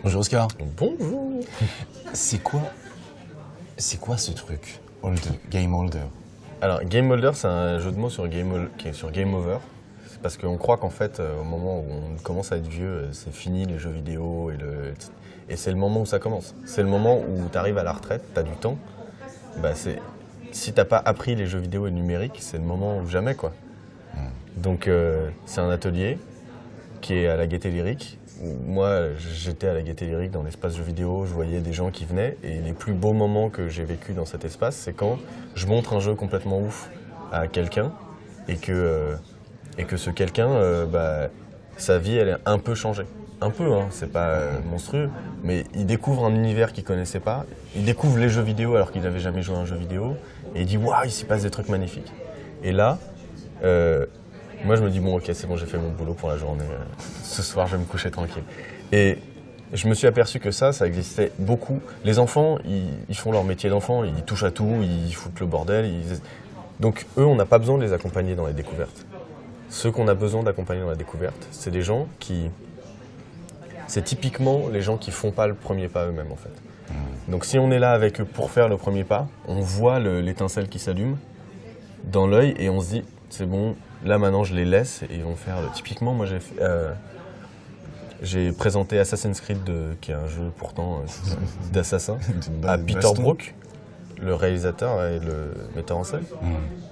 Bonjour Oscar. Bonjour. C'est quoi ce truc, Game Holder? Alors, Game Holder, c'est un jeu de mots sur Game Over. C'est parce qu'on croit qu'en fait, au moment où on commence à être vieux, c'est fini les jeux vidéo et c'est le moment où ça commence. C'est le moment où tu arrives à la retraite, tu as du temps. Si t'as pas appris les jeux vidéo et le numérique, c'est le moment ou jamais, quoi. Donc, c'est un atelier qui est à la Gaîté Lyrique. Moi, j'étais à la Gaîté Lyrique dans l'espace jeux vidéo, je voyais des gens qui venaient et les plus beaux moments que j'ai vécu dans cet espace, c'est quand je montre un jeu complètement ouf à quelqu'un et que ce quelqu'un, sa vie, elle est un peu changée. Un peu, hein, c'est pas monstrueux, mais il découvre un univers qu'il connaissait pas, il découvre les jeux vidéo alors qu'il n'avait jamais joué à un jeu vidéo et il dit « Waouh, il s'y passe des trucs magnifiques ». Et là, moi, je me dis, bon, ok, c'est bon, j'ai fait mon boulot pour la journée. Ce soir, je vais me coucher tranquille. Et je me suis aperçu que ça existait beaucoup. Les enfants, ils font leur métier d'enfant, ils touchent à tout, ils foutent le bordel. Donc, eux, on n'a pas besoin de les accompagner dans les découvertes. Ceux qu'on a besoin d'accompagner dans la découverte, c'est des gens qui... C'est typiquement les gens qui font pas le premier pas eux-mêmes, en fait. Donc, si on est là avec eux pour faire le premier pas, on voit l'étincelle qui s'allume dans l'œil et on se dit, c'est bon, là maintenant je les laisse et ils vont faire... Typiquement, moi j'ai présenté Assassin's Creed, qui est un jeu pourtant d'assassin, à Peter Brook, le réalisateur et le metteur en scène.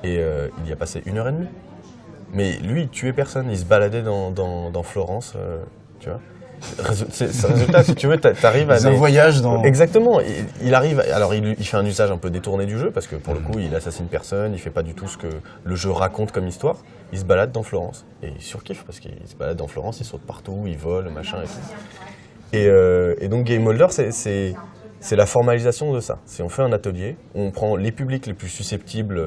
Et il y a passé 1h30. Mais lui, il tuait personne, il se baladait dans Florence, tu vois. Résultat, si tu veux, t'arrives à... C'est un voyage dans... Exactement. Il arrive... Alors, il fait un usage un peu détourné du jeu, parce que pour le coup, il assassine personne, il fait pas du tout ce que le jeu raconte comme histoire. Il se balade dans Florence. Et il surkiffe, parce qu'il se balade dans Florence, il saute partout, il vole, machin et tout. Et donc, Game Holder, c'est la formalisation de ça. On fait un atelier, on prend les publics les plus susceptibles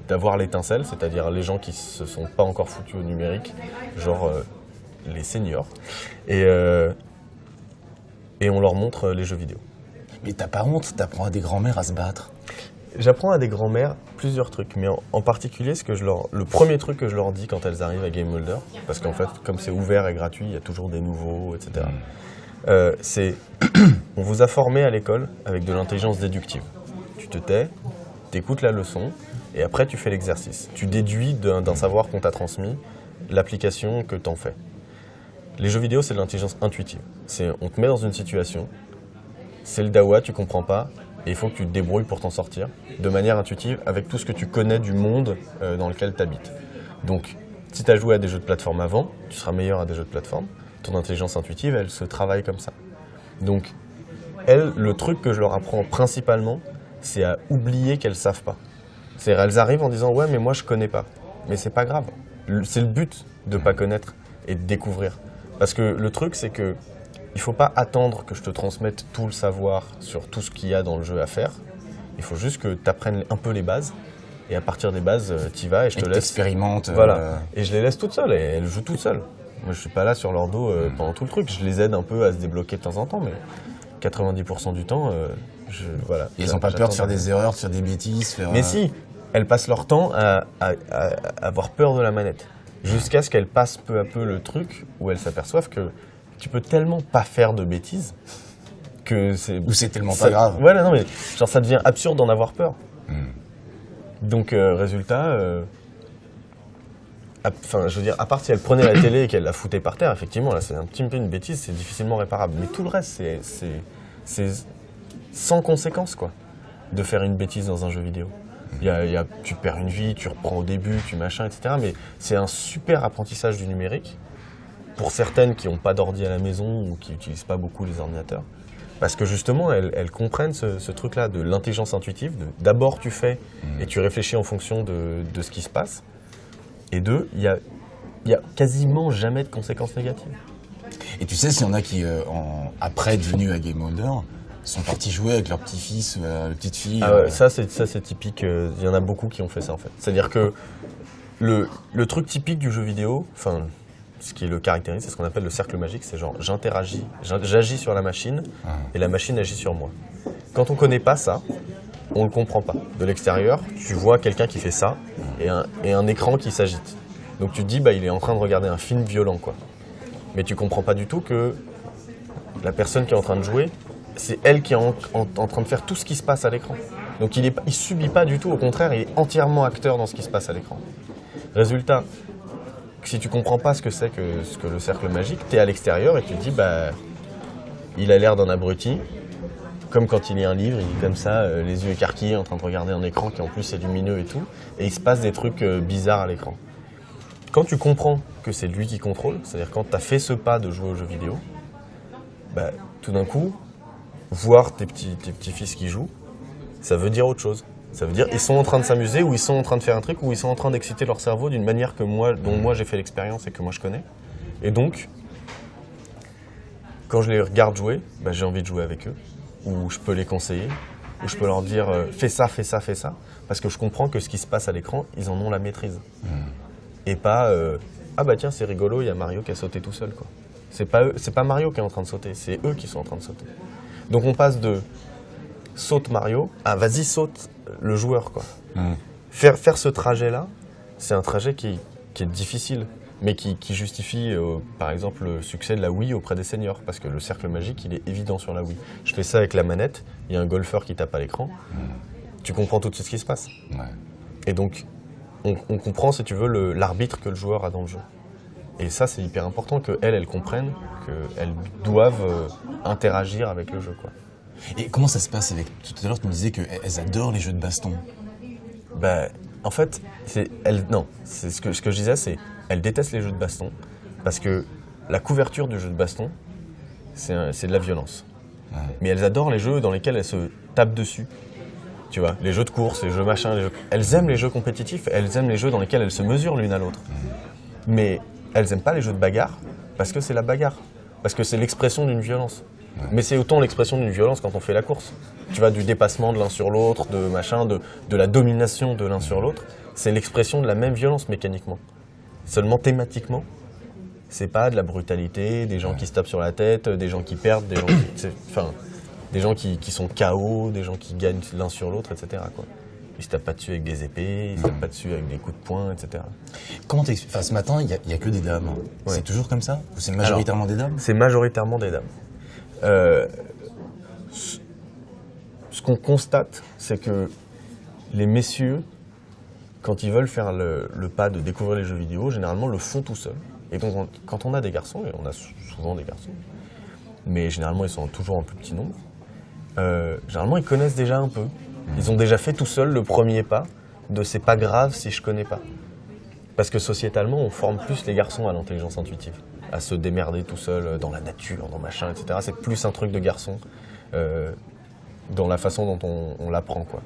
d'avoir l'étincelle, c'est-à-dire les gens qui se sont pas encore foutus au numérique, genre... les seniors, et on leur montre les jeux vidéo. Mais t'as pas honte, t'apprends à des grands-mères à se battre. J'apprends à des grands-mères plusieurs trucs, mais en particulier, le premier truc que je leur dis quand elles arrivent à Game Holder, parce qu'en fait, comme c'est ouvert et gratuit, il y a toujours des nouveaux, etc. C'est, on vous a formé à l'école avec de l'intelligence déductive. Tu te tais, t'écoutes la leçon, et après tu fais l'exercice. Tu déduis d'un savoir qu'on t'a transmis l'application que t'en fais. Les jeux vidéo, c'est de l'intelligence intuitive. On te met dans une situation, c'est le dawa, tu comprends pas, et il faut que tu te débrouilles pour t'en sortir, de manière intuitive, avec tout ce que tu connais du monde dans lequel tu habites. Donc, si tu as joué à des jeux de plateforme avant, tu seras meilleur à des jeux de plateforme. Ton intelligence intuitive, elle se travaille comme ça. Donc, le truc que je leur apprends principalement, c'est à oublier qu'elles savent pas. C'est-à-dire, elles arrivent en disant « Ouais, mais moi, je connais pas ». Mais c'est pas grave. C'est le but de pas connaître et de découvrir. Parce que le truc, c'est que il faut pas attendre que je te transmette tout le savoir sur tout ce qu'il y a dans le jeu à faire. Il faut juste que tu apprennes un peu les bases. Et à partir des bases, tu y vas et je te laisse... T'expérimentes. Voilà. Et je les laisse toutes seules et elles jouent toutes seules. Moi, je suis pas là sur leur dos pendant tout le truc. Je les aide un peu à se débloquer de temps en temps, mais 90% du temps, voilà. Et elles ont pas peur de faire des erreurs, de faire des bêtises. Mais si, elles passent leur temps à avoir peur de la manette. Jusqu'à ce qu'elles passent peu à peu le truc où elles s'aperçoivent que tu peux tellement pas faire de bêtises que c'est... Ou c'est tellement pas grave. Voilà, non mais genre ça devient absurde d'en avoir peur. Donc résultat... Enfin, je veux dire, à part si elle prenait la télé et qu'elle la foutait par terre, effectivement, là c'est un petit peu une bêtise, c'est difficilement réparable. Mais tout le reste, c'est sans conséquence, quoi, de faire une bêtise dans un jeu vidéo. Tu perds une vie, tu reprends au début, tu machin, etc. Mais c'est un super apprentissage du numérique pour certaines qui n'ont pas d'ordi à la maison ou qui n'utilisent pas beaucoup les ordinateurs. Parce que justement, elles comprennent ce truc-là de l'intelligence intuitive. D'abord, tu fais et tu réfléchis en fonction de ce qui se passe. Et deux, il y a quasiment jamais de conséquences négatives. Et tu sais, s'il y en a qui, après devenus à Game Holder, sont partis jouer avec leur petit-fils ou leur petite-fille. Ah ouais, ça c'est typique. Il y en a beaucoup qui ont fait ça en fait. C'est-à-dire que le truc typique du jeu vidéo, enfin, ce qui le caractérise, c'est ce qu'on appelle le cercle magique. C'est genre j'agis sur la machine et la machine agit sur moi. Quand on connaît pas ça, on le comprend pas. De l'extérieur, tu vois quelqu'un qui fait ça et un écran qui s'agite. Donc tu te dis il est en train de regarder un film violent, quoi. Mais tu comprends pas du tout que la personne qui est en train de jouer, c'est elle qui est en train de faire tout ce qui se passe à l'écran. Donc il subit pas du tout, au contraire, il est entièrement acteur dans ce qui se passe à l'écran. Résultat, si tu comprends pas ce que c'est que le cercle magique, tu es à l'extérieur et tu te dis, bah, il a l'air d'un abruti, comme quand il lit un livre, il est comme ça, les yeux écarquillés, en train de regarder un écran qui en plus est lumineux et tout, et il se passe des trucs bizarres à l'écran. Quand tu comprends que c'est lui qui contrôle, c'est-à-dire quand tu as fait ce pas de jouer aux jeux vidéo, bah, tout d'un coup, voir tes petits-fils qui jouent, ça veut dire autre chose. Ça veut dire ils sont en train de s'amuser, ou ils sont en train de faire un truc, ou ils sont en train d'exciter leur cerveau d'une manière dont moi j'ai fait l'expérience et que moi je connais. Et donc, quand je les regarde jouer, bah, j'ai envie de jouer avec eux, ou je peux les conseiller, ou je peux leur dire fais ça, fais ça, fais ça, parce que je comprends que ce qui se passe à l'écran, ils en ont la maîtrise. Et pas ah bah tiens c'est rigolo, il y a Mario qui a sauté tout seul quoi. C'est pas Mario qui est en train de sauter, c'est eux qui sont en train de sauter. Donc on passe de saute Mario à vas-y saute le joueur quoi. Faire ce trajet là, c'est un trajet qui est difficile, mais qui justifie par exemple le succès de la Wii auprès des seniors, parce que le cercle magique il est évident sur la Wii. Je fais ça avec la manette, il y a un golfeur qui tape à l'écran, tu comprends tout de suite ce qui se passe. Ouais. Et donc on comprend, si tu veux, l'arbitre que le joueur a dans le jeu. Et ça, c'est hyper important qu'elles comprennent qu'elles doivent interagir avec le jeu, quoi. Et comment ça se passe avec... Tout à l'heure, tu me disais qu'elles adorent les jeux de baston. Bah, en fait, c'est ce que je disais, c'est elles détestent les jeux de baston parce que la couverture du jeu de baston, c'est de la violence. Ouais. Mais elles adorent les jeux dans lesquels elles se tapent dessus. Tu vois, les jeux de course, les jeux machin, elles aiment les jeux compétitifs, elles aiment les jeux dans lesquels elles se mesurent l'une à l'autre. Mais elles aiment pas les jeux de bagarre parce que c'est la bagarre, parce que c'est l'expression d'une violence. Ouais. Mais c'est autant l'expression d'une violence quand on fait la course. Tu vois, du dépassement de l'un sur l'autre, de machin, de la domination de l'un sur l'autre. C'est l'expression de la même violence mécaniquement. Seulement thématiquement, c'est pas de la brutalité, des gens qui se tapent sur la tête, des gens qui perdent, des gens qui... Enfin... Des gens qui sont KO, des gens qui gagnent l'un sur l'autre, etc. Quoi. Ils se tapent pas dessus avec des épées, ils se tapent pas dessus avec des coups de poing, etc. Comment t'expliques ? Enfin, ce matin, il y a que des dames. Ouais. C'est toujours comme ça ? Ou c'est majoritairement des dames ? C'est majoritairement des dames. Ce qu'on constate, c'est que les messieurs, quand ils veulent faire le pas de découvrir les jeux vidéo, généralement le font tout seuls. Et donc, quand on a des garçons, et on a souvent des garçons, mais généralement ils sont toujours en plus petit nombre, généralement ils connaissent déjà un peu. Ils ont déjà fait tout seuls le premier pas de c'est pas grave si je connais pas. Parce que sociétalement on forme plus les garçons à l'intelligence intuitive, à se démerder tout seul dans la nature, dans machin, etc. C'est plus un truc de garçon dans la façon dont on l'apprend quoi.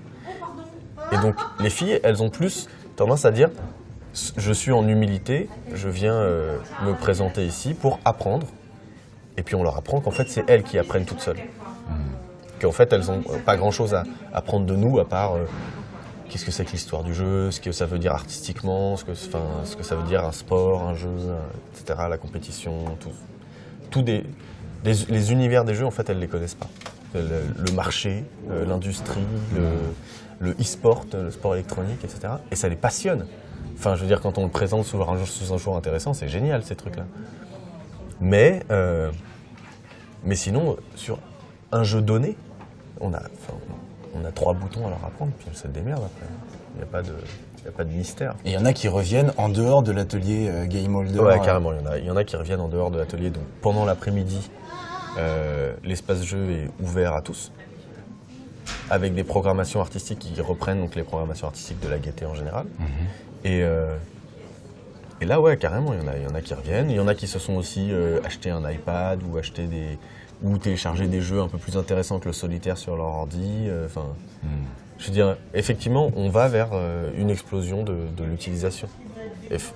Et donc les filles elles ont plus tendance à dire je suis en humilité, je viens me présenter ici pour apprendre. Et puis on leur apprend qu'en fait c'est elles qui apprennent toutes seules. Qu'en fait elles n'ont pas grand chose à apprendre de nous à part qu'est-ce que c'est que l'histoire du jeu, ce que ça veut dire artistiquement, ce que ça veut dire un sport, un jeu, etc. La compétition, les univers des jeux en fait elles ne les connaissent pas. Le marché, l'industrie, le e-sport, le sport électronique, etc. Et ça les passionne. Enfin je veux dire quand on le présente sous un jour intéressant, c'est génial ces trucs-là. Mais sinon, sur un jeu donné, on a 3 boutons à leur apprendre, puis elles se démerdent après. Il n'y a pas de mystère. Et il y en a qui reviennent en dehors de l'atelier Game Holder. Ouais, carrément. Il y en a qui reviennent en dehors de l'atelier. Donc pendant l'après-midi, l'espace jeu est ouvert à tous, avec des programmations artistiques qui reprennent donc les programmations artistiques de la Gaîté en général. Et là, ouais, carrément, il y en a qui reviennent. Il y en a qui se sont aussi acheté un iPad ou téléchargé des jeux un peu plus intéressants que le solitaire sur leur ordi. Je veux dire, effectivement, on va vers une explosion de l'utilisation.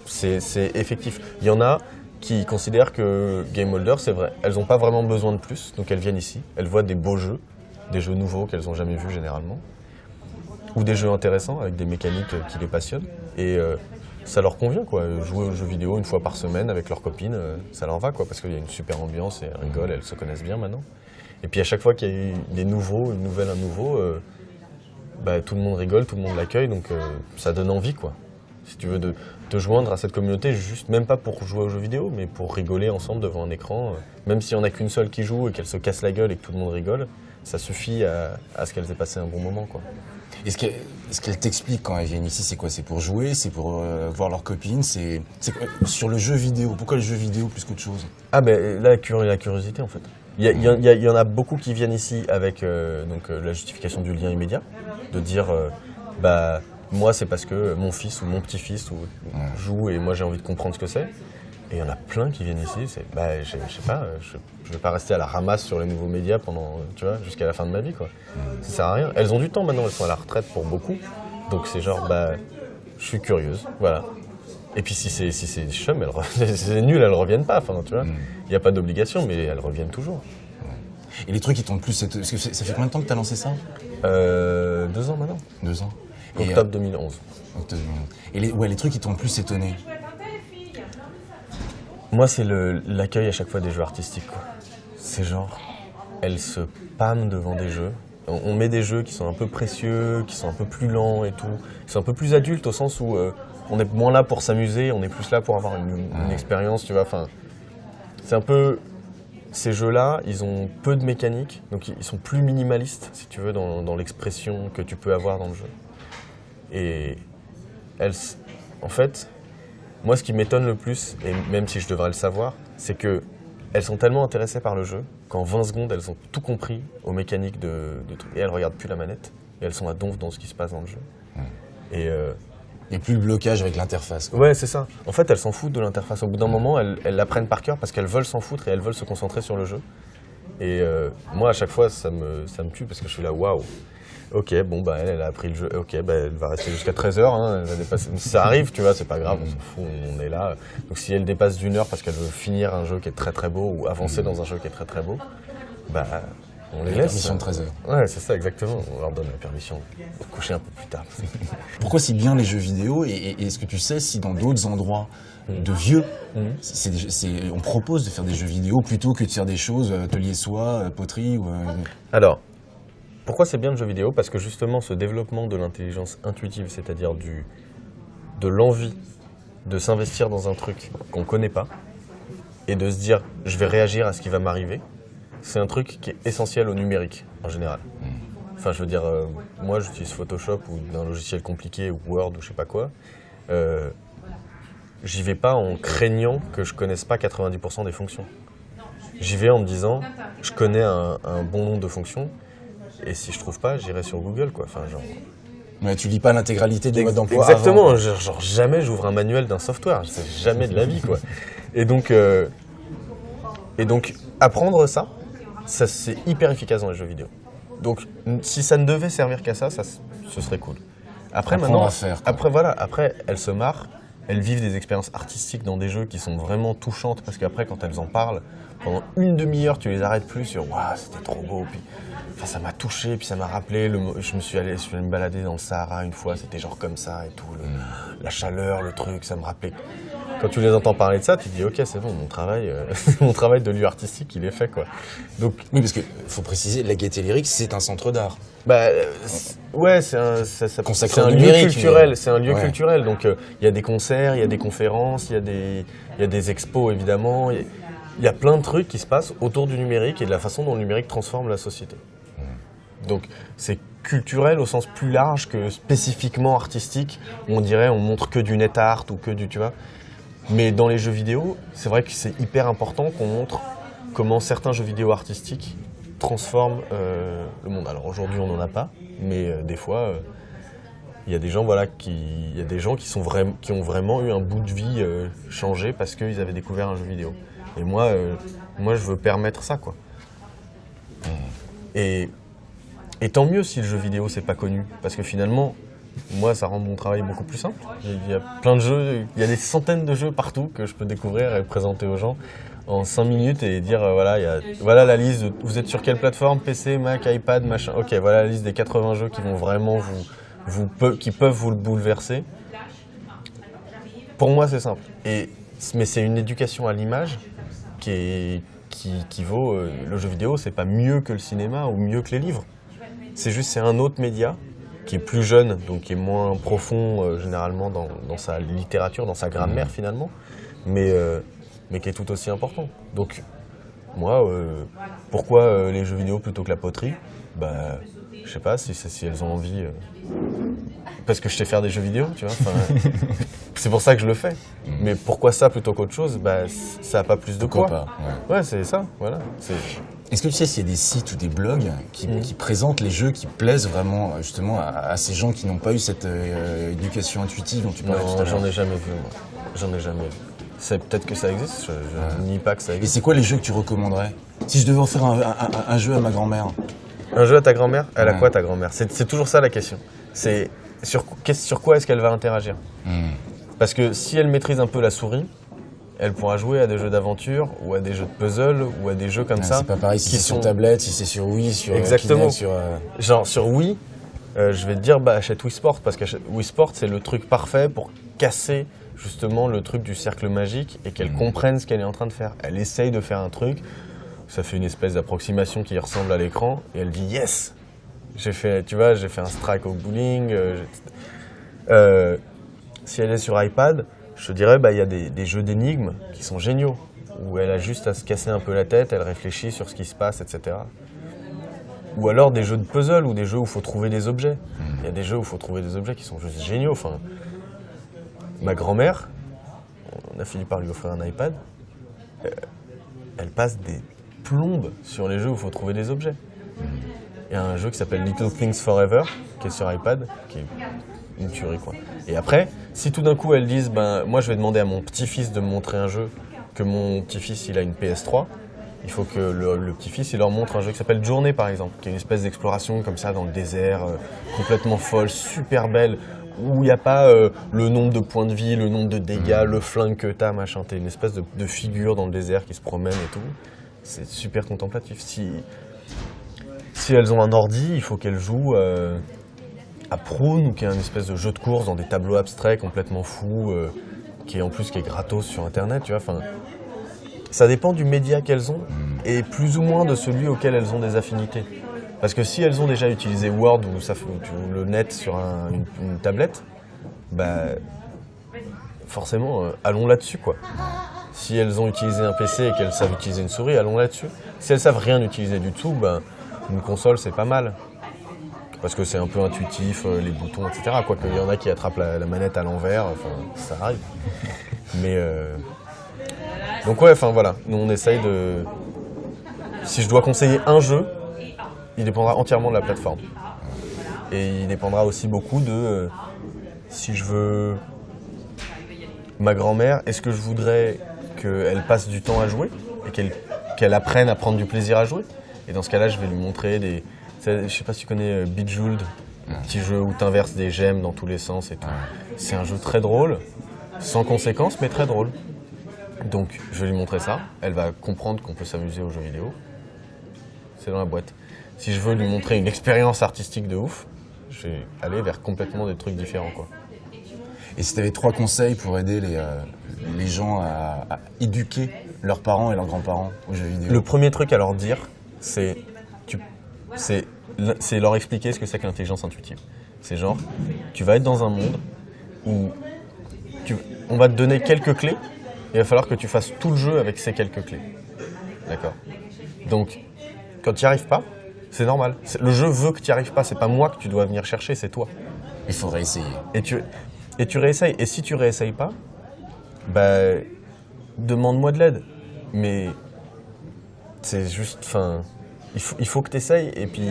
C'est effectif. Il y en a qui considèrent que Game Holder, c'est vrai, elles n'ont pas vraiment besoin de plus, donc elles viennent ici. Elles voient des beaux jeux, des jeux nouveaux qu'elles n'ont jamais vus généralement, ou des jeux intéressants avec des mécaniques qui les passionnent. Et ça leur convient, quoi. Jouer aux jeux vidéo une fois par semaine avec leurs copines, ça leur va, quoi, parce qu'il y a une super ambiance et elles rigolent, elles se connaissent bien maintenant. Et puis à chaque fois qu'il y a des nouveaux, une nouvelle, un nouveau, tout le monde rigole, tout le monde l'accueille, donc ça donne envie, quoi. si tu veux, de te joindre à cette communauté, juste même pas pour jouer aux jeux vidéo, mais pour rigoler ensemble devant un écran. Même s'il n'y en a qu'une seule qui joue et qu'elle se casse la gueule et que tout le monde rigole, ça suffit à ce qu'elles aient passé un bon moment, quoi. Et ce qu'elles t'expliquent quand elles viennent ici, c'est quoi? C'est pour jouer, c'est pour voir leurs copines, sur le jeu vidéo. Pourquoi le jeu vidéo plus qu'autre chose? Ah ben la curiosité en fait. Il y en a beaucoup qui viennent ici avec la justification du lien immédiat, de dire bah moi c'est parce que mon fils ou mon petit-fils joue et moi j'ai envie de comprendre ce que c'est. Et il y en a plein qui viennent ici, c'est bah je sais pas, je vais pas rester à la ramasse sur les nouveaux médias pendant tu vois jusqu'à la fin de ma vie quoi. Ça sert à rien. Elles ont du temps maintenant, elles sont à la retraite pour beaucoup. Donc c'est genre bah je suis curieuse, voilà. Et puis si c'est chum, c'est nul, elles reviennent pas, enfin tu vois. Il n'y a pas d'obligation, mais elles reviennent toujours. Et les trucs qui t'ont le plus... Parce que ça fait combien de temps que t'as lancé ça? 2 ans maintenant. 2 ans. Octobre 2011. Octobre 2011. Et les trucs qui t'ont le plus étonné? Moi, c'est l'accueil à chaque fois des jeux artistiques, quoi. C'est genre, elles se pâment devant des jeux. On met des jeux qui sont un peu précieux, qui sont un peu plus lents et tout. Qui sont un peu plus adultes au sens où on est moins là pour s'amuser, on est plus là pour avoir une expérience, tu vois. Enfin, c'est un peu... Ces jeux-là, ils ont peu de mécanique, donc ils sont plus minimalistes, si tu veux, dans l'expression que tu peux avoir dans le jeu. Et elles, en fait, moi, ce qui m'étonne le plus, et même si je devrais le savoir, c'est que elles sont tellement intéressées par le jeu qu'en 20 secondes, elles ont tout compris aux mécaniques de trucs. Et elles regardent plus la manette, et elles sont à donf dans ce qui se passe dans le jeu. Et il n'y a plus le blocage avec l'interface. Ouais, c'est ça. En fait, elles s'en foutent de l'interface. Au bout d'un moment, elles l'apprennent par cœur parce qu'elles veulent s'en foutre et elles veulent se concentrer sur le jeu. Et moi, à chaque fois, ça me tue parce que je suis là, waouh. Ok, bon, bah elle a appris le jeu. Ok, bah elle va rester jusqu'à 13h. Hein, elle va dépasser. Ça arrive, tu vois, c'est pas grave, on s'en fout, on est là. Donc si elle dépasse d'1 heure parce qu'elle veut finir un jeu qui est très très beau ou avancer dans un jeu qui est très très beau, bah on les laisse. Permission de 13h. Ouais, c'est ça, exactement. On leur donne la permission de coucher un peu plus tard. Pourquoi si bien les jeux vidéo et est-ce que tu sais si dans d'autres endroits de vieux, on propose de faire des jeux vidéo plutôt que de faire des choses, atelier soie, poterie ou... Alors, pourquoi c'est bien le jeu vidéo? Parce que justement, ce développement de l'intelligence intuitive, c'est-à-dire de l'envie de s'investir dans un truc qu'on ne connaît pas et de se dire « je vais réagir à ce qui va m'arriver », c'est un truc qui est essentiel au numérique, en général. Enfin, je veux dire, moi, j'utilise Photoshop ou un logiciel compliqué, ou Word, ou je sais pas quoi. J'y vais pas en craignant que je connaisse pas 90% des fonctions. J'y vais en me disant, je connais un bon nombre de fonctions, et si je trouve pas, j'irai sur Google, quoi. Enfin, genre... Ouais, tu lis pas l'intégralité du mode d'emploi. Exactement, avant, genre jamais j'ouvre un manuel d'un software, c'est jamais de la vie, quoi. Et donc apprendre ça, c'est hyper efficace dans les jeux vidéo. Donc, si ça ne devait servir qu'à ça, ce serait cool. Après, maintenant, après, elles se marrent, elles vivent des expériences artistiques dans des jeux qui sont vraiment touchantes, parce qu'après, quand elles en parlent, pendant une demi-heure, tu les arrêtes plus sur « Waouh, c'était trop beau », puis enfin, ça m'a touché, puis ça m'a rappelé, je suis allé me balader dans le Sahara une fois, c'était genre comme ça et tout, la chaleur, le truc, ça me rappelait... Quand tu les entends parler de ça, tu te dis ok, c'est bon, mon travail de lieu artistique, il est fait, quoi. Donc oui, parce que faut préciser, la Gaîté Lyrique, c'est un centre d'art. Bah ouais, c'est un lieu culturel, c'est un lieu culturel. Donc il y a des concerts, il y a des conférences, il y a des expos évidemment. Il y a plein de trucs qui se passent autour du numérique et de la façon dont le numérique transforme la société. Donc c'est culturel au sens plus large que spécifiquement artistique, où on dirait on montre que du net art ou que du, tu vois. Mais dans les jeux vidéo, c'est vrai que c'est hyper important qu'on montre comment certains jeux vidéo artistiques transforment le monde. Alors aujourd'hui, on n'en a pas, mais des fois, il y a des gens, voilà, qui ont vraiment eu un bout de vie changé parce qu'ils avaient découvert un jeu vidéo. Et moi, je veux permettre ça, quoi. Et tant mieux si le jeu vidéo c'est pas connu, parce que finalement, moi, ça rend mon travail beaucoup plus simple. Il y a plein de jeux, il y a des centaines de jeux partout que je peux découvrir et présenter aux gens en 5 minutes et dire voilà la liste, vous êtes sur quelle plateforme, PC, Mac, iPad, machin. Ok, voilà la liste des 80 jeux qui vont vraiment qui peuvent vous le bouleverser. Pour moi, c'est simple. Mais c'est une éducation à l'image qui vaut. Le jeu vidéo, c'est pas mieux que le cinéma ou mieux que les livres. C'est un autre média qui est plus jeune, donc qui est moins profond généralement dans sa littérature, dans sa grammaire finalement, mais qui est tout aussi important. Donc moi, pourquoi les jeux vidéo plutôt que la poterie? Bah, je sais pas si elles ont envie. Parce que je sais faire des jeux vidéo, tu vois. C'est pour ça que je le fais. Mais pourquoi ça plutôt qu'autre chose? Bah, ça n'a pas plus de Pourquoi quoi. pas, Ouais, c'est ça, voilà. Est-ce que tu sais s'il y a des sites ou des blogs qui présentent les jeux qui plaisent vraiment justement à ces gens qui n'ont pas eu cette éducation intuitive dont tu parlais tout à Non, l'heure? j'en ai jamais vu, moi. J'en ai jamais vu. Peut-être que ça existe, je nie pas que ça Et existe. c'est quoi les jeux que tu recommanderais? Si je devais en faire un jeu à ma grand-mère. Un jeu à ta grand-mère? Elle a quoi ta grand-mère? C'est toujours ça la question. C'est sur quoi est-ce qu'elle va interagir? Parce que si elle maîtrise un peu la souris, elle pourra jouer à des jeux d'aventure ou à des jeux de puzzle ou à des jeux comme ça. C'est pas pareil si c'est sur tablette, si c'est sur Wii, sur Exactement. Kinect, Genre sur Wii, je vais te dire achète Wii Sport parce que Wii Sport c'est le truc parfait pour casser justement le truc du cercle magique et qu'elle comprenne ce qu'elle est en train de faire. Elle essaye de faire un truc, ça fait une espèce d'approximation qui ressemble à l'écran et elle dit yes. J'ai fait un strike au bowling. Si elle est sur iPad, je te dirais il y a des jeux d'énigmes qui sont géniaux où elle a juste à se casser un peu la tête, elle réfléchit sur ce qui se passe, etc. Ou alors des jeux de puzzle ou des jeux où il faut trouver des objets. Il y a des jeux où il faut trouver des objets qui sont juste géniaux. Enfin, ma grand-mère, on a fini par lui offrir un iPad, elle passe des plombes sur les jeux où il faut trouver des objets. Il y a un jeu qui s'appelle Little Things Forever, qui est sur iPad, qui est une tuerie quoi. Et après, si tout d'un coup elles disent, moi je vais demander à mon petit-fils de me montrer un jeu, que mon petit-fils il a une PS3, il faut que le petit-fils il leur montre un jeu qui s'appelle Journée par exemple, qui est une espèce d'exploration comme ça dans le désert, complètement folle, super belle, où il n'y a pas le nombre de points de vie, le nombre de dégâts, le flingue que t'as, machin, t'es une espèce de figure dans le désert qui se promène et tout. C'est super contemplatif. Si elles ont un ordi, il faut qu'elles jouent à Prune, qui est un espèce de jeu de course dans des tableaux abstraits complètement fous, qui est gratos sur internet, tu vois. Enfin, ça dépend du média qu'elles ont et plus ou moins de celui auquel elles ont des affinités. Parce que si elles ont déjà utilisé Word ou le net sur une tablette, forcément, allons là-dessus quoi. Si elles ont utilisé un PC et qu'elles savent utiliser une souris, allons là-dessus. Si elles savent rien utiliser du tout, une console c'est pas mal. Parce que c'est un peu intuitif, les boutons, etc. Quoique il y en a qui attrapent la manette à l'envers, ça arrive. Mais donc ouais, voilà. Nous on essaye de. Si je dois conseiller un jeu, il dépendra entièrement de la plateforme. Et il dépendra aussi beaucoup de si je veux ma grand-mère, est-ce que je voudrais qu'elle passe du temps à jouer et qu'elle apprenne à prendre du plaisir à jouer. Et dans ce cas-là, je vais lui montrer je sais pas si tu connais Bejeweled, petit jeu où tu inverses des gemmes dans tous les sens et tout. C'est un jeu très drôle, sans conséquences, mais très drôle. Donc je vais lui montrer ça, elle va comprendre qu'on peut s'amuser aux jeux vidéo. C'est dans la boîte. Si je veux lui montrer une expérience artistique de ouf, je vais aller vers complètement des trucs différents, quoi. Et si tu avais 3 conseils pour aider les gens à éduquer leurs parents et leurs grands-parents aux jeux vidéo? Le premier truc à leur dire, c'est leur expliquer ce que c'est que l'intelligence intuitive. C'est genre, tu vas être dans un monde où on va te donner quelques clés, et il va falloir que tu fasses tout le jeu avec ces quelques clés. D'accord? Donc, quand tu n'y arrives pas, c'est normal. Le jeu veut que tu n'y arrives pas, c'est pas moi que tu dois venir chercher, c'est toi. Il faudrait essayer. Et tu réessayes. Et si tu réessayes pas, demande-moi de l'aide. Mais c'est juste, il faut que tu essayes. Et puis,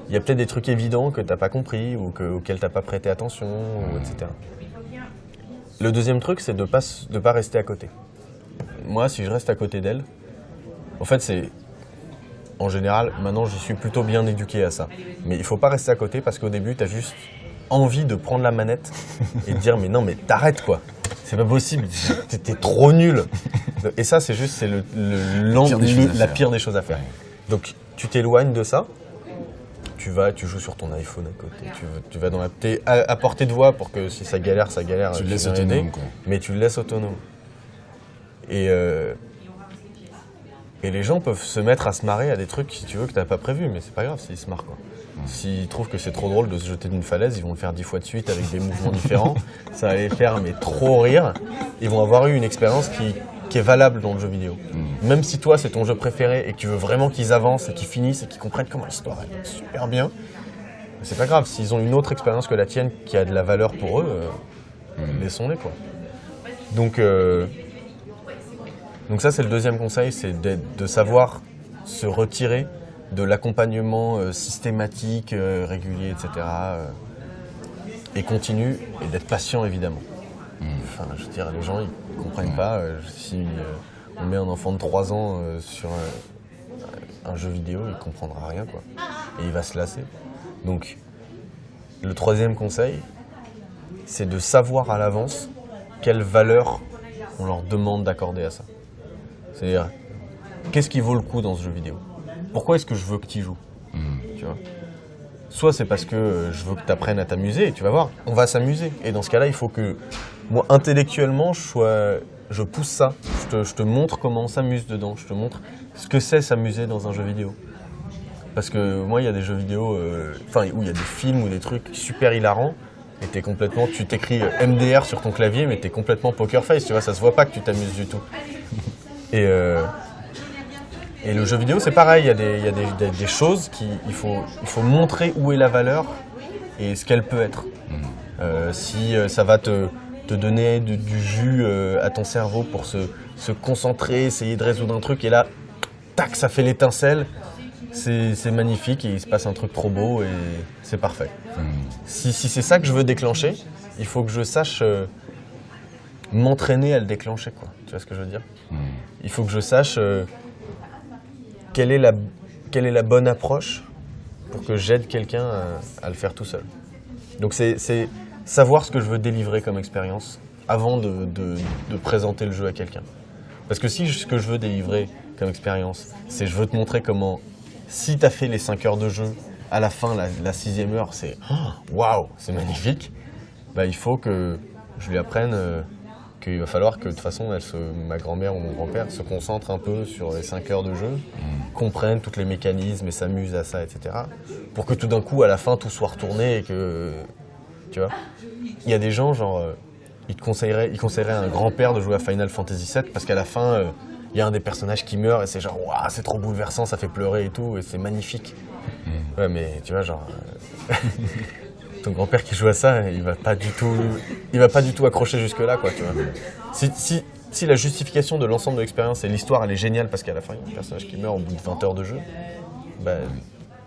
il y a peut-être des trucs évidents que tu n'as pas compris ou auxquels tu n'as pas prêté attention, etc. Le deuxième truc, c'est de pas rester à côté. Moi, si je reste à côté d'elle, en fait, en général, maintenant, j'y suis plutôt bien éduqué à ça. Mais il faut pas rester à côté parce qu'au début, tu as juste envie de prendre la manette et de dire mais non, mais t'arrêtes quoi. C'est pas possible, t'es trop nul. Et ça, c'est la pire des choses à faire. Donc, tu t'éloignes de ça. Tu joues sur ton iPhone à côté, tu vas t'es à portée de voix pour que si ça galère, tu le laisses autonome, quoi. Mais tu le laisses autonome. Et Et les gens peuvent se mettre à se marrer à des trucs, si tu veux, que t'as pas prévu, mais c'est pas grave s'ils se marrent, quoi. S'ils trouvent que c'est trop drôle de se jeter d'une falaise, ils vont le faire 10 fois de suite avec des mouvements différents. Ça va les faire mais trop rire. Ils vont avoir eu une expérience qui est valable dans le jeu vidéo. Même si toi, c'est ton jeu préféré et que tu veux vraiment qu'ils avancent et qu'ils finissent et qu'ils comprennent comment l'histoire est super bien, c'est pas grave. S'ils ont une autre expérience que la tienne qui a de la valeur pour eux, laissons-les, quoi. Donc ça, c'est le deuxième conseil, c'est de savoir se retirer de l'accompagnement systématique, régulier, etc. Et continue, et d'être patient, évidemment. Enfin, je veux dire, les gens, ils comprennent pas. Si on met un enfant de 3 ans sur un jeu vidéo, il comprendra rien, quoi. Et il va se lasser. Donc, le troisième conseil, c'est de savoir à l'avance quelle valeur on leur demande d'accorder à ça. C'est-à-dire, qu'est-ce qui vaut le coup dans ce jeu vidéo? Pourquoi est-ce que je veux que tu y joues? Tu vois? Soit c'est parce que je veux que tu apprennes à t'amuser, et tu vas voir, on va s'amuser. Et dans ce cas-là, il faut que, moi, intellectuellement, je pousse ça. Je te montre comment on s'amuse dedans. Je te montre ce que c'est s'amuser dans un jeu vidéo. Parce que moi, il y a des jeux vidéo, où il y a des films ou des trucs super hilarants, et tu t'écris MDR sur ton clavier, mais t'es complètement poker face, tu vois, ça se voit pas que tu t'amuses du tout. Et le jeu vidéo, c'est pareil, il y a des choses il faut montrer où est la valeur et ce qu'elle peut être. Si ça va te donner du jus à ton cerveau pour se concentrer, essayer de résoudre un truc, et là, tac, ça fait l'étincelle, c'est magnifique et il se passe un truc trop beau et c'est parfait. Si c'est ça que je veux déclencher, il faut que je sache m'entraîner à le déclencher, quoi. Tu vois ce que je veux dire? Il faut que je sache quelle est la bonne approche pour que j'aide quelqu'un à le faire tout seul. Donc c'est savoir ce que je veux délivrer comme expérience avant de présenter le jeu à quelqu'un. Parce que si ce que je veux délivrer comme expérience, c'est je veux te montrer comment, si tu as fait les 5 heures de jeu, à la fin, la 6e heure, c'est waouh, c'est magnifique, bah, il faut que je lui apprenne qu'il va falloir que de toute façon, ma grand-mère ou mon grand-père se concentre un peu sur les 5 heures de jeu, comprennent tous les mécanismes et s'amusent à ça, etc. Pour que tout d'un coup, à la fin, tout soit retourné et que, tu vois, il y a des gens, genre, ils conseilleraient à un grand-père de jouer à Final Fantasy VII parce qu'à la fin, il y a un des personnages qui meurt et c'est genre, waouh, c'est trop bouleversant, ça fait pleurer et tout, et c'est magnifique. Ouais, mais tu vois, genre, ton grand-père qui joue à ça, il va pas du tout accrocher jusque-là, quoi, tu vois. Si la justification de l'ensemble de l'expérience et l'histoire, elle est géniale parce qu'à la fin, il y a un personnage qui meurt au bout de 20 heures de jeu, bah,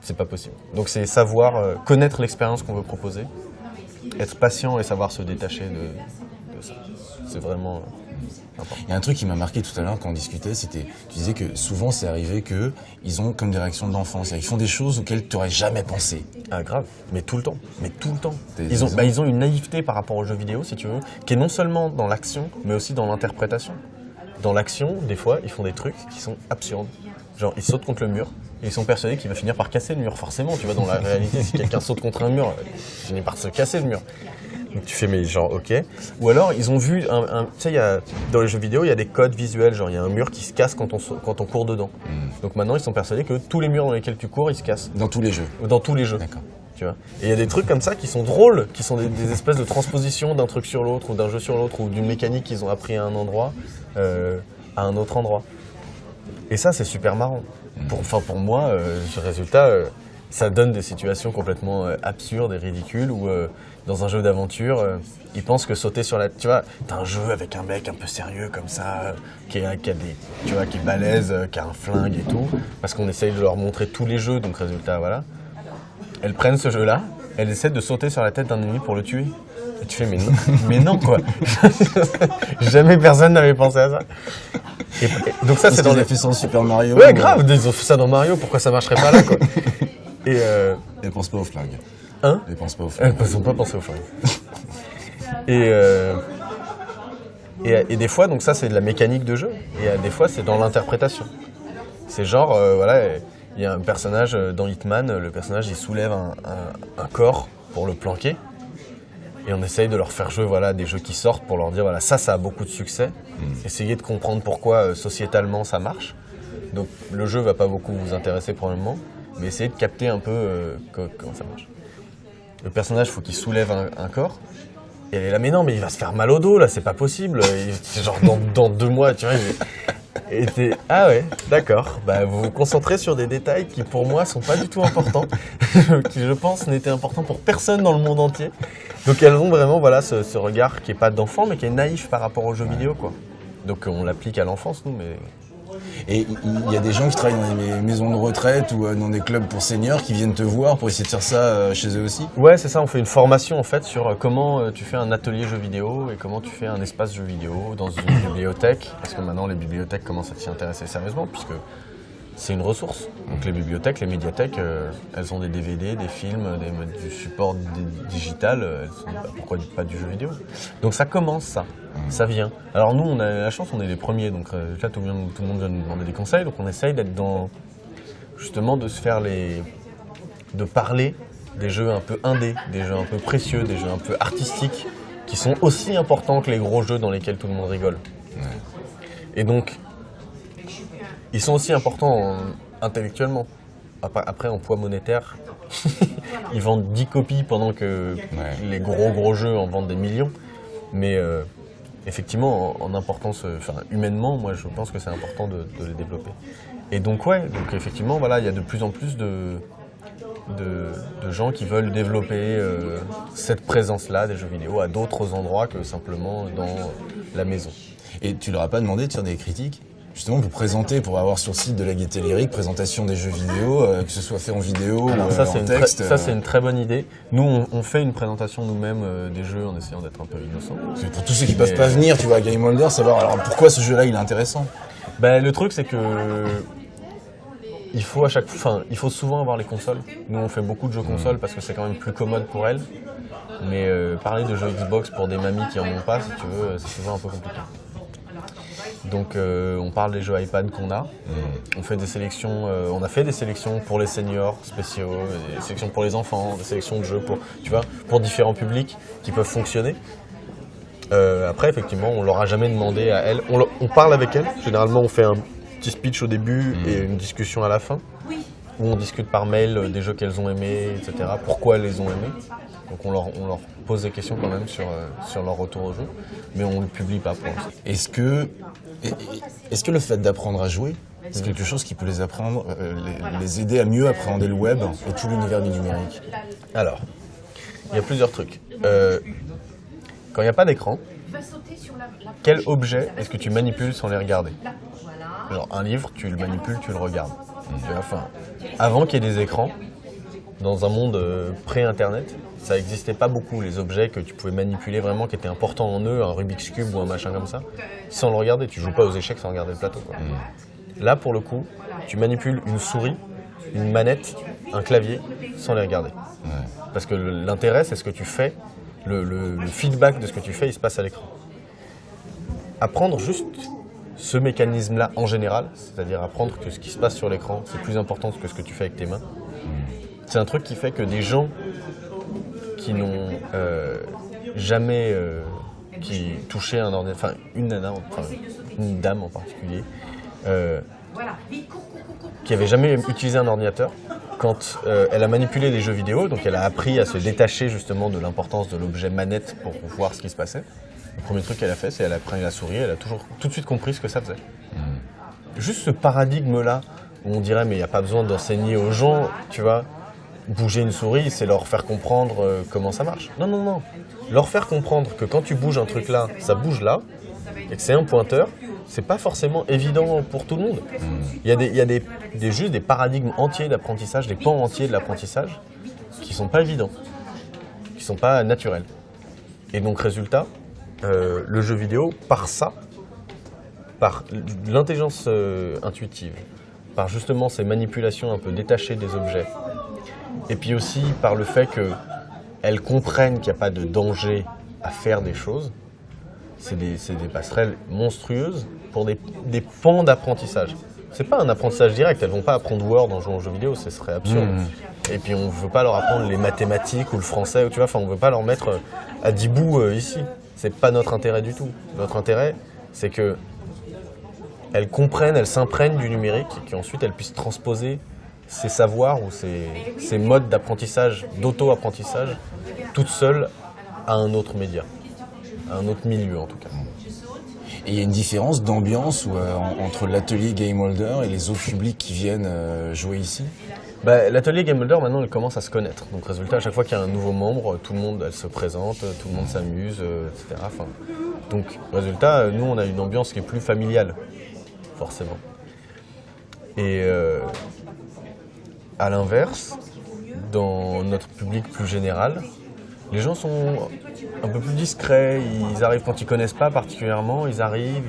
c'est pas possible. Donc c'est savoir connaître l'expérience qu'on veut proposer, être patient et savoir se détacher de ça. C'est vraiment important. Il y a un truc qui m'a marqué tout à l'heure quand on discutait, c'était, tu disais que souvent c'est arrivé qu'ils ont comme des réactions d'enfants, c'est-à-dire qu'ils font des choses auxquelles tu n'aurais jamais pensé. Ah grave, mais tout le temps. Ils ont une naïveté par rapport aux jeux vidéo, si tu veux, qui est non seulement dans l'action, mais aussi dans l'interprétation. Dans l'action, des fois, ils font des trucs qui sont absurdes. Genre, ils sautent contre le mur, et ils sont persuadés qu'il va finir par casser le mur, forcément. Tu vois, dans la réalité, si quelqu'un saute contre un mur, il finit par se casser le mur. Donc tu fais, mais genre, ok. Ou alors, ils ont vu, tu sais, dans les jeux vidéo, il y a des codes visuels, genre il y a un mur qui se casse quand on court dedans. Donc maintenant, ils sont persuadés que tous les murs dans lesquels tu cours, ils se cassent. Dans tous les jeux. Dans tous les jeux. D'accord. Tu vois. Et il y a des trucs comme ça qui sont drôles, qui sont des espèces de transpositions d'un truc sur l'autre, ou d'un jeu sur l'autre, ou d'une mécanique qu'ils ont appris à un endroit, à un autre endroit. Et ça, c'est super marrant. Pour moi, ce résultat, ça donne des situations complètement absurdes et ridicules où, dans un jeu d'aventure, ils pensent que sauter sur la... Tu vois, t'as un jeu avec un mec un peu sérieux comme ça, qui est balèze, qui a un flingue et tout, parce qu'on essaye de leur montrer tous les jeux, donc résultat, voilà. Elles prennent ce jeu-là, elles essaient de sauter sur la tête d'un ennemi pour le tuer. Et tu fais, mais non, quoi. Jamais personne n'avait pensé à ça. Donc ça, c'est dans les... fait ça en Super Mario. Ouais, grave, ils ont fait ça dans Mario, pourquoi ça marcherait pas là, quoi. Et Elles pensent pas aux flingues. Hein? Elles pensent pas aux flingues. Elles n'ont pas pensé aux flingues. Et des fois, donc ça, c'est de la mécanique de jeu. Et des fois, c'est dans l'interprétation. C'est genre, voilà, il y a un personnage dans Hitman, le personnage, il soulève un corps pour le planquer. Et on essaye de leur faire jouer, voilà, des jeux qui sortent pour leur dire, voilà, ça a beaucoup de succès. Essayez de comprendre pourquoi sociétalement ça marche. Donc le jeu va pas beaucoup vous intéresser probablement, mais essayez de capter un peu comment ça marche. Le personnage, faut qu'il soulève un corps. Et elle est là, mais non, mais il va se faire mal au dos, là, c'est pas possible. C'est genre dans 2 mois, tu vois. Et t'es, ah ouais, d'accord. Bah, vous vous concentrez sur des détails qui, pour moi, sont pas du tout importants. Qui, je pense, n'étaient importants pour personne dans le monde entier. Donc, elles ont vraiment, voilà, ce regard qui est pas d'enfant, mais qui est naïf par rapport aux jeux vidéo, quoi. Donc, on l'applique à l'enfance, nous, mais... Et il y a des gens qui travaillent dans des maisons de retraite ou dans des clubs pour seniors qui viennent te voir pour essayer de faire ça chez eux aussi? Ouais, c'est ça, on fait une formation en fait sur comment tu fais un atelier jeux vidéo et comment tu fais un espace jeux vidéo dans une bibliothèque. Parce que maintenant les bibliothèques commencent à s'y intéresser sérieusement puisque c'est une ressource. Donc les bibliothèques, les médiathèques, elles ont des DVD, des films, du support digital, pourquoi pas du jeu vidéo? Donc ça commence ça vient. Alors nous on a la chance, on est les premiers, donc là tout le monde vient nous demander des conseils, donc on essaye d'être dans, justement de se faire de parler des jeux un peu indés, des jeux un peu précieux, des jeux un peu artistiques, qui sont aussi importants que les gros jeux dans lesquels tout le monde rigole. Et donc, ils sont aussi importants intellectuellement. Après, en poids monétaire, ils vendent 10 copies pendant que les gros jeux en vendent des millions. Mais effectivement, en importance, humainement, moi je pense que c'est important de les développer. Et donc effectivement, voilà, il y a de plus en plus de gens qui veulent développer cette présence-là des jeux vidéo à d'autres endroits que simplement dans la maison. Et tu leur as pas demandé de faire des critiques? Justement pour présenter, pour avoir sur le site de la Gaieté Lyrique, présentation des jeux vidéo, que ce soit fait en vidéo ou en texte. Ça c'est une très bonne idée. Nous on fait une présentation nous-mêmes des jeux en essayant d'être un peu innocent. C'est pour tous ceux qui peuvent pas venir, tu vois, à Game Holder, savoir alors pourquoi ce jeu-là il est intéressant. Ben, le truc c'est que il faut il faut souvent avoir les consoles. Nous on fait beaucoup de jeux consoles parce que c'est quand même plus commode pour elles. Mais parler de jeux Xbox pour des mamies qui en ont pas, si tu veux, c'est souvent un peu compliqué. Donc on parle des jeux iPad qu'on a. On fait des sélections, on a fait des sélections pour les seniors spéciaux, des sélections pour les enfants, des sélections de jeux pour différents publics qui peuvent fonctionner. Après effectivement on leur a jamais demandé à elles, on parle avec elles, généralement on fait un petit speech au début et une discussion à la fin, où on discute par mail des jeux qu'elles ont aimés, etc. Pourquoi elles les ont aimés. Donc on leur pose des questions quand même sur leur retour au jeu, mais on ne le publie pas pour l'instant. Est-ce que le fait d'apprendre à jouer, c'est quelque chose qui peut les apprendre, les aider à mieux appréhender le web et tout l'univers du numérique? Alors, il y a plusieurs trucs. Quand il n'y a pas d'écran, quel objet est-ce que tu manipules sans les regarder? Genre un livre, tu le manipules, tu le regardes. Enfin, avant qu'il y ait des écrans, dans un monde pré-internet, ça n'existait pas beaucoup, les objets que tu pouvais manipuler vraiment, qui étaient importants en eux, un Rubik's Cube ou un machin comme ça, sans le regarder. Tu joues pas aux échecs sans regarder le plateau, quoi. Là, pour le coup, tu manipules une souris, une manette, un clavier, sans les regarder. Parce que l'intérêt, c'est ce que tu fais, le feedback de ce que tu fais, il se passe à l'écran. Apprendre juste ce mécanisme-là en général, c'est-à-dire apprendre que ce qui se passe sur l'écran, c'est plus important que ce que tu fais avec tes mains, c'est un truc qui fait que des gens qui n'ont jamais touché un ordinateur, une dame en particulier, qui n'avait jamais utilisé un ordinateur, quand elle a manipulé les jeux vidéo, donc elle a appris à se détacher justement de l'importance de l'objet manette pour voir ce qui se passait. Le premier truc qu'elle a fait, c'est qu'elle a pris la souris, elle a tout de suite compris ce que ça faisait. Juste ce paradigme-là, où on dirait mais il n'y a pas besoin d'enseigner aux gens, tu vois, bouger une souris, c'est leur faire comprendre comment ça marche. Non. Leur faire comprendre que quand tu bouges un truc là, ça bouge là, et que c'est un pointeur, c'est pas forcément évident pour tout le monde. Il y a juste des paradigmes entiers d'apprentissage, des pans entiers de l'apprentissage, qui sont pas évidents, qui sont pas naturels. Et donc résultat, le jeu vidéo, par l'intelligence intuitive, par justement ces manipulations un peu détachées des objets, et puis aussi par le fait qu'elles comprennent qu'il n'y a pas de danger à faire des choses, c'est des passerelles monstrueuses pour des pans d'apprentissage. C'est pas un apprentissage direct, elles vont pas apprendre Word en jouant aux jeux vidéo, ce serait absurde. Et puis on veut pas leur apprendre les mathématiques ou le français, tu vois, enfin on veut pas leur mettre à 10 bouts ici. C'est pas notre intérêt du tout. Notre intérêt, c'est que elles comprennent, elles s'imprègnent du numérique et qu'ensuite elles puissent transposer ces savoirs ou ces modes d'apprentissage, d'auto-apprentissage, toutes seules à un autre média, à un autre milieu en tout cas. Et il y a une différence d'ambiance entre l'atelier Game Holder et les autres publics qui viennent jouer ici? L'atelier Game Holder, maintenant, il commence à se connaître. Donc, résultat, à chaque fois qu'il y a un nouveau membre, tout le monde, elle se présente, tout le monde s'amuse, etc. Enfin, donc, résultat, nous, on a une ambiance qui est plus familiale, forcément. Et à l'inverse, dans notre public plus général, les gens sont un peu plus discrets, ils arrivent quand ils connaissent pas particulièrement, ils arrivent,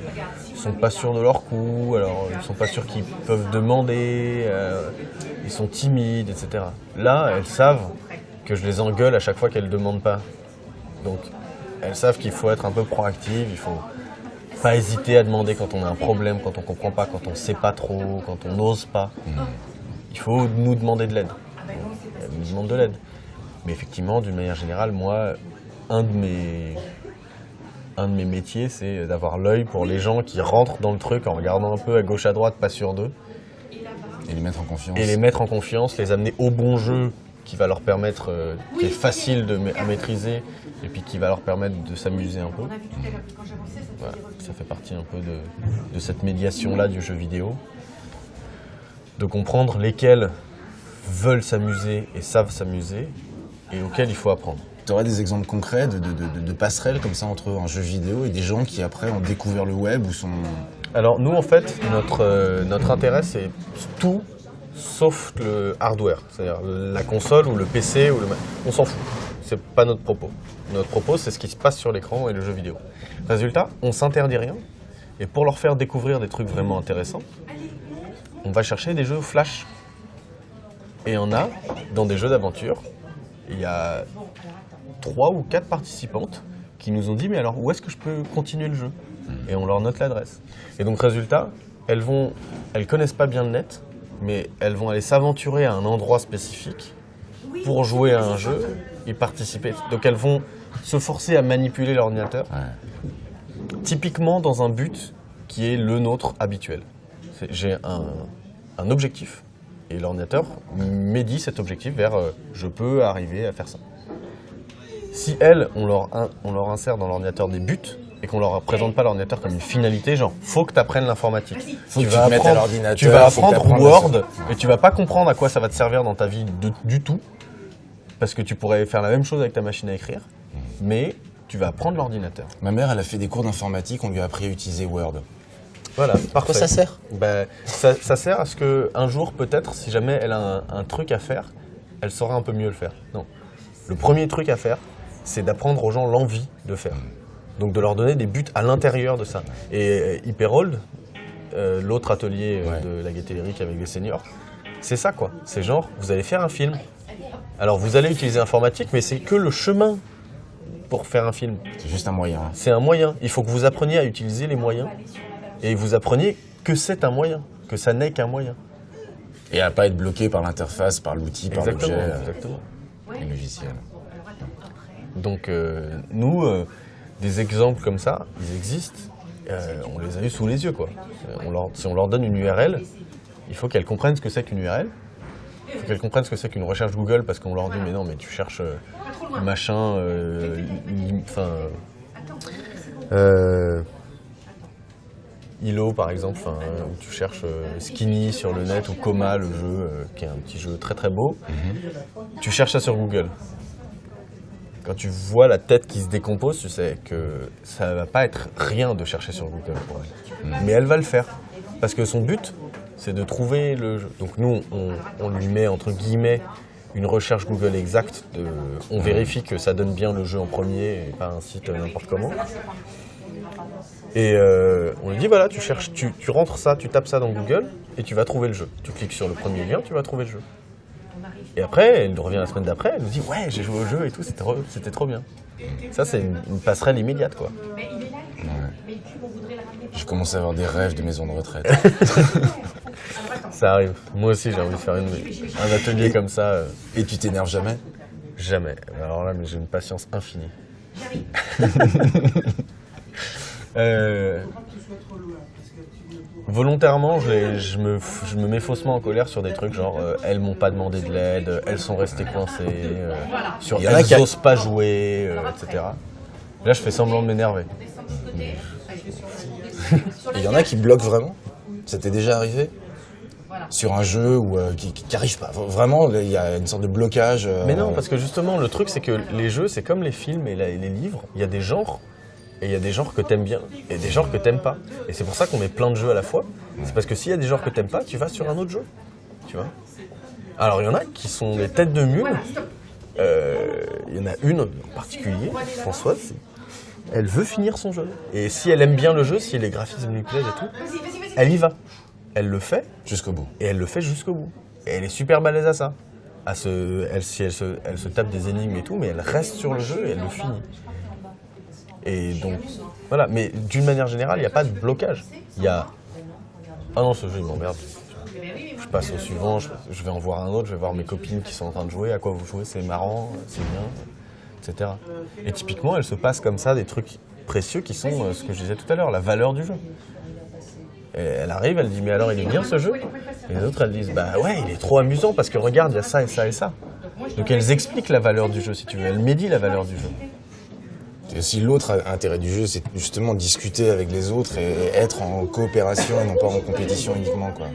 ils sont pas sûrs de leur coup, alors ils sont pas sûrs qu'ils peuvent demander, ils sont timides, etc. Là, elles savent que je les engueule à chaque fois qu'elles demandent pas. Donc, elles savent qu'il faut être un peu proactif, il faut pas hésiter à demander quand on a un problème, quand on comprend pas, quand on sait pas trop, quand on n'ose pas. Il faut nous demander de l'aide. Elles nous demandent de l'aide. Mais effectivement, d'une manière générale, moi, un de mes métiers, c'est d'avoir l'œil pour les gens qui rentrent dans le truc en regardant un peu à gauche à droite, pas sûr d'eux. Et les mettre en confiance. Et les mettre en confiance, les amener au bon jeu qui va leur permettre, qui est facile à maîtriser et puis qui va leur permettre de s'amuser un peu. Voilà, ça fait partie un peu de cette médiation-là du jeu vidéo. De comprendre lesquels veulent s'amuser et savent s'amuser et auxquels il faut apprendre. Tu aurais des exemples concrets de passerelles comme ça entre un jeu vidéo et des gens qui après ont découvert le web ou sont... Alors nous en fait, notre intérêt c'est tout sauf le hardware, c'est-à-dire la console ou le PC, on s'en fout, c'est pas notre propos. Notre propos c'est ce qui se passe sur l'écran et le jeu vidéo. Résultat, on s'interdit rien et pour leur faire découvrir des trucs vraiment intéressants, on va chercher des jeux flash. Et on a, dans des jeux d'aventure, il y a 3 ou 4 participantes qui nous ont dit « Mais alors, où est-ce que je peux continuer le jeu ?» Et on leur note l'adresse. Et donc, résultat, elles connaissent pas bien le net, mais elles vont aller s'aventurer à un endroit spécifique pour jouer à un jeu et participer. Donc, elles vont se forcer à manipuler l'ordinateur, typiquement dans un but qui est le nôtre habituel. J'ai un objectif. Et l'ordinateur médit cet objectif vers je peux arriver à faire ça. Si on leur insère dans l'ordinateur des buts et qu'on leur présente pas l'ordinateur comme une finalité, genre faut que tu apprennes l'informatique. Tu vas apprendre Word et tu vas pas comprendre à quoi ça va te servir dans ta vie du tout parce que tu pourrais faire la même chose avec ta machine à écrire, mais tu vas apprendre l'ordinateur. Ma mère, elle a fait des cours d'informatique, on lui a appris à utiliser Word. Voilà, parfait. À quoi ça sert? Ça sert à ce qu'un jour, peut-être, si jamais elle a un truc à faire, elle saura un peu mieux le faire. Non. Le premier truc à faire, c'est d'apprendre aux gens l'envie de faire. Donc de leur donner des buts à l'intérieur de ça. Et Hyperold, l'autre atelier de la Gaieté Lyrique avec les seniors, c'est ça quoi. C'est genre, vous allez faire un film. Alors vous allez utiliser l'informatique, mais c'est que le chemin pour faire un film. C'est juste un moyen. C'est un moyen. Il faut que vous appreniez à utiliser les moyens. Et vous appreniez que c'est un moyen, que ça n'est qu'un moyen. Et à pas être bloqué par l'interface, par l'outil, par l'objet, le logiciel. Donc nous, des exemples comme ça, ils existent, on les a eu sous les yeux quoi. Si on leur donne une URL, il faut qu'elles comprennent ce que c'est qu'une URL. Il faut qu'elles comprennent ce que c'est qu'une recherche Google parce qu'on leur dit mais non mais tu cherches machin, ILO par exemple, où tu cherches Skinny sur le net ou Coma, le jeu, qui est un petit jeu très très beau. Tu cherches ça sur Google. Quand tu vois la tête qui se décompose, tu sais que ça va pas être rien de chercher sur Google pour elle. Mais elle va le faire. Parce que son but, c'est de trouver le jeu. Donc nous, on lui met entre guillemets une recherche Google exacte. On vérifie que ça donne bien le jeu en premier et pas un site n'importe comment. Et on lui dit voilà, tu cherches, tu rentres ça, tu tapes ça dans Google et tu vas trouver le jeu. Tu cliques sur le premier lien, tu vas trouver le jeu. Et après, elle revient la semaine d'après, elle nous dit ouais, j'ai joué au jeu et tout, c'était trop bien. Ça, c'est une passerelle immédiate quoi. Ouais. J'ai commencé à avoir des rêves de maison de retraite. Ça arrive. Moi aussi, j'ai envie de faire un atelier comme ça. Et tu t'énerves jamais? Jamais. Alors là, mais j'ai une patience infinie. Volontairement, je me mets faussement en colère sur des trucs genre elles m'ont pas demandé de l'aide, elles sont restées coincées, sur elles n'osent pas jouer, etc. Là, je fais semblant de m'énerver. Il y en a qui bloquent vraiment. Ça t'est déjà arrivé sur un jeu ou qui arrive pas. Vraiment, il y a une sorte de blocage. Mais non, parce que justement, le truc, c'est que les jeux, c'est comme les films et les livres. Il y a des genres, et il y a des genres que t'aimes bien, et des genres que t'aimes pas. Et c'est pour ça qu'on met plein de jeux à la fois. C'est parce que s'il y a des genres que t'aimes pas, tu vas sur un autre jeu. Tu vois. Alors, il y en a qui sont des têtes de mule. Il y en a une en particulier, Françoise. Elle veut finir son jeu. Et si elle aime bien le jeu, si les graphismes lui plaisent et tout, elle y va. Elle le fait jusqu'au bout. Et elle le fait jusqu'au bout. Et elle est super balèze à ça. Elle se tape des énigmes et tout, mais elle reste sur le jeu et elle le finit. Et donc, voilà. Mais d'une manière générale, il n'y a pas de blocage. Il y a... Ah non, ce jeu, il m'emmerde. Je passe au suivant, je vais en voir un autre, je vais voir mes copines qui sont en train de jouer. À quoi vous jouez? C'est marrant, c'est bien, etc. Et typiquement, elle se passe comme ça des trucs précieux qui sont ce que je disais tout à l'heure, la valeur du jeu. Et elle arrive, elle dit mais alors il est bien ce jeu? Et les autres elles disent bah ouais il est trop amusant parce que regarde il y a ça et ça et ça. Donc elles expliquent la valeur du jeu si tu veux, elles médient la valeur du jeu. Et aussi l'autre intérêt du jeu c'est justement discuter avec les autres et être en coopération et non pas en compétition uniquement quoi.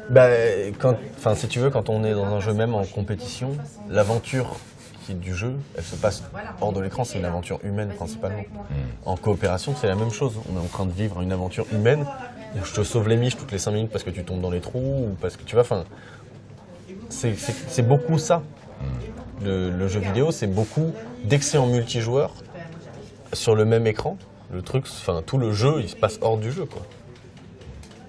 Bah si tu veux quand on est dans un jeu même en compétition, l'aventure du jeu, elle se passe hors de l'écran, c'est une aventure humaine principalement. En coopération c'est la même chose, on est en train de vivre une aventure humaine. Où je te sauve les miches toutes les 5 minutes parce que tu tombes dans les trous ou parce que tu vois, enfin, c'est beaucoup ça. Le jeu vidéo, c'est beaucoup, dès que c'est en multijoueur, sur le même écran, le truc, enfin, tout le jeu, il se passe hors du jeu, quoi.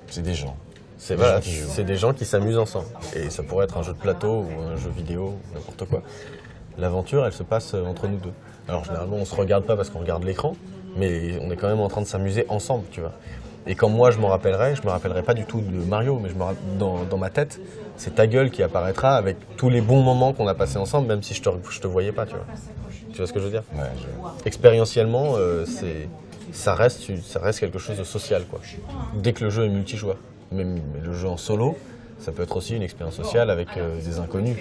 C'est des gens. C'est des gens qui s'amusent ensemble. Et ça pourrait être un jeu de plateau ou un jeu vidéo, n'importe quoi. L'aventure, elle se passe entre nous deux. Alors, généralement, on se regarde pas parce qu'on regarde l'écran, mais on est quand même en train de s'amuser ensemble, tu vois. Et quand moi je me rappellerai pas du tout de Mario, mais dans ma tête, c'est ta gueule qui apparaîtra avec tous les bons moments qu'on a passés ensemble, même si je te voyais pas, tu vois. Tu vois ce que je veux dire? Ouais, Expérientiellement, ça reste quelque chose de social, quoi. Dès que le jeu est multijoueur. Même le jeu en solo, ça peut être aussi une expérience sociale avec des inconnus.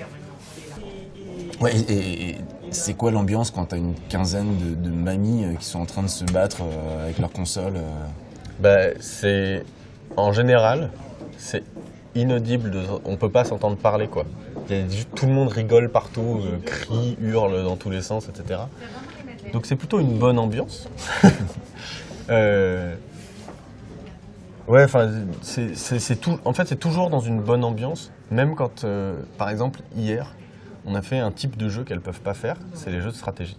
Ouais, et c'est quoi l'ambiance quand t'as une quinzaine de mamies qui sont en train de se battre avec leur console En général, c'est inaudible, on peut pas s'entendre parler quoi. Tout le monde rigole partout, crie, hurle dans tous les sens, etc. Donc c'est plutôt une bonne ambiance. Ouais, enfin, c'est tout. En fait, c'est toujours dans une bonne ambiance, même quand, par exemple, hier, on a fait un type de jeu qu'elles peuvent pas faire, c'est les jeux de stratégie.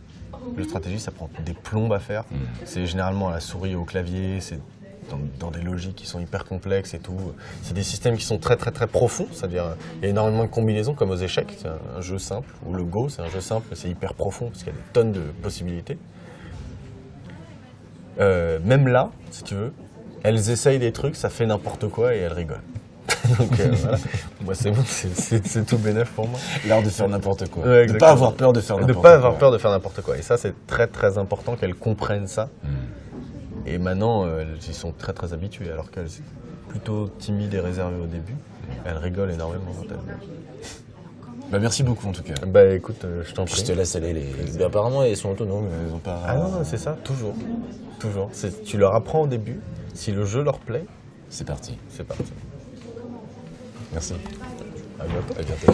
Le jeu de stratégie, ça prend des plombes à faire. C'est généralement à la souris et au clavier, c'est dans des logiques qui sont hyper complexes et tout. C'est des systèmes qui sont très très très profonds, c'est-à-dire il y a énormément de combinaisons comme aux échecs, c'est un jeu simple, ou le Go, c'est un jeu simple, mais c'est hyper profond parce qu'il y a des tonnes de possibilités. Même là, si tu veux, elles essayent des trucs, ça fait n'importe quoi et elles rigolent. Donc voilà, moi c'est bon, c'est tout bénef pour moi. L'art de faire n'importe quoi. Ouais, de ne pas avoir peur de faire n'importe quoi. De pas avoir peur de faire n'importe quoi. Et ça, c'est très très important qu'elles comprennent ça. Et maintenant, elles y sont très très habituées, alors qu'elles sont plutôt timides et réservées au début. Elles rigolent énormément. Bah merci beaucoup en tout cas. Bah écoute, je t'en prie. Je te laisse aller. Apparemment, elles sont autonomes, elles ont pas... Ah non, c'est ça, toujours. Toujours. Tu leur apprends au début, si le jeu leur plaît, c'est parti. C'est parti. Merci. À bientôt. À bientôt.